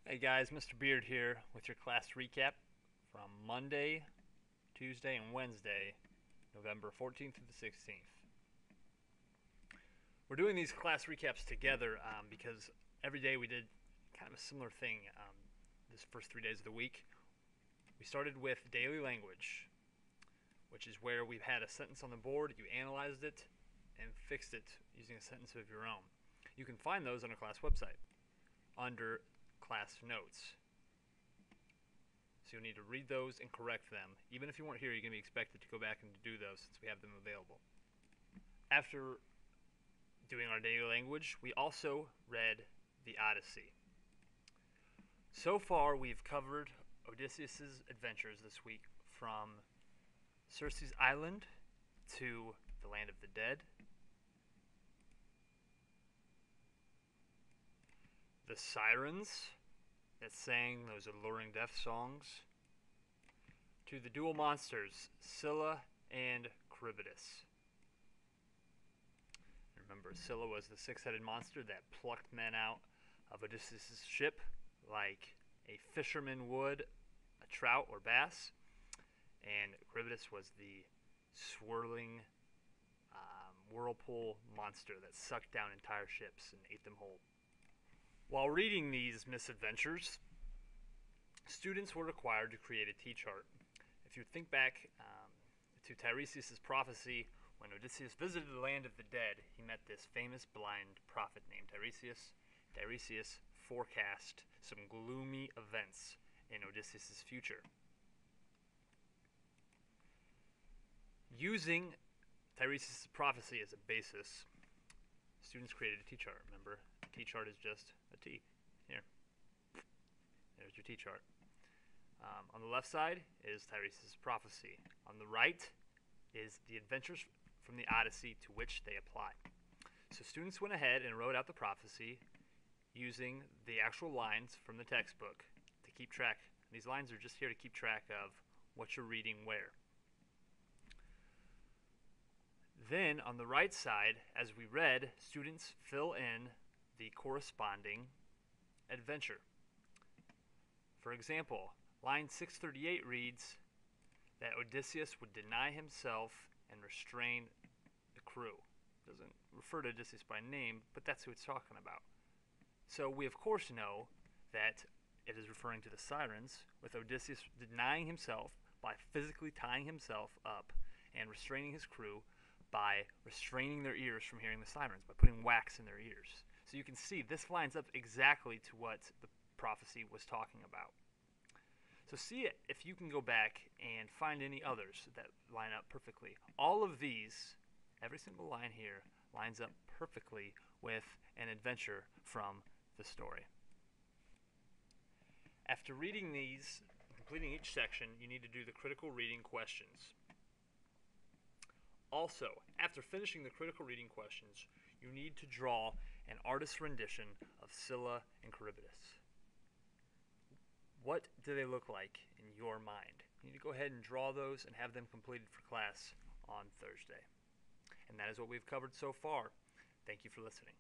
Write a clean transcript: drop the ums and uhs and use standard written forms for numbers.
Hey guys, Mr. Beard here with your class recap from Monday, Tuesday, and Wednesday, November 14th through the 16th. We're doing these class recaps together because every day we did kind of a similar thing this first 3 days of the week. We started with daily language, which is where we've had a sentence on the board, you analyzed it, and fixed it using a sentence of your own. You can find those on our class website under class notes. So you'll need to read those and correct them. Even if you weren't here, you're going to be expected to go back and do those since we have them available. After doing our daily language, we also read the Odyssey. So far, we've covered Odysseus' adventures this week from Circe's Island to the Land of the Dead, the Sirens that sang those alluring death songs, to the dual monsters, Scylla and Charybdis. Remember, Scylla was the six-headed monster that plucked men out of Odysseus' ship like a fisherman would a trout or bass, and Charybdis was the swirling whirlpool monster that sucked down entire ships and ate them whole. While reading these misadventures, students were required to create a T-chart. If you think back to Tiresias' prophecy, when Odysseus visited the land of the dead, he met this famous blind prophet named Tiresias. Tiresias forecast some gloomy events in Odysseus' future. Using Tiresias' prophecy as a basis, students created a T-chart. Remember, a T-chart is just a T. Here. There's your T-chart. On the left side is Tiresias' prophecy. On the right is the adventures from the Odyssey to which they apply. So students went ahead and wrote out the prophecy using the actual lines from the textbook to keep track. These lines are just here to keep track of what you're reading where. Then on the right side, as we read, students fill in the corresponding adventure. For example, line 638 reads that Odysseus would deny himself and restrain the crew. It doesn't refer to Odysseus by name, but that's who it's talking about. So we of course know that it is referring to the Sirens, with Odysseus denying himself by physically tying himself up and restraining his crew by restraining their ears from hearing the sirens, by putting wax in their ears. So you can see this lines up exactly to what the prophecy was talking about. So see it if you can go back and find any others that line up perfectly. All of these, every single line here, lines up perfectly with an adventure from the story. After reading these, completing each section, you need to do the critical reading questions. Also, after finishing the critical reading questions, you need to draw an artist's rendition of Scylla and Charybdis. What do they look like in your mind? You need to go ahead and draw those and have them completed for class on Thursday. And that is what we've covered so far. Thank you for listening.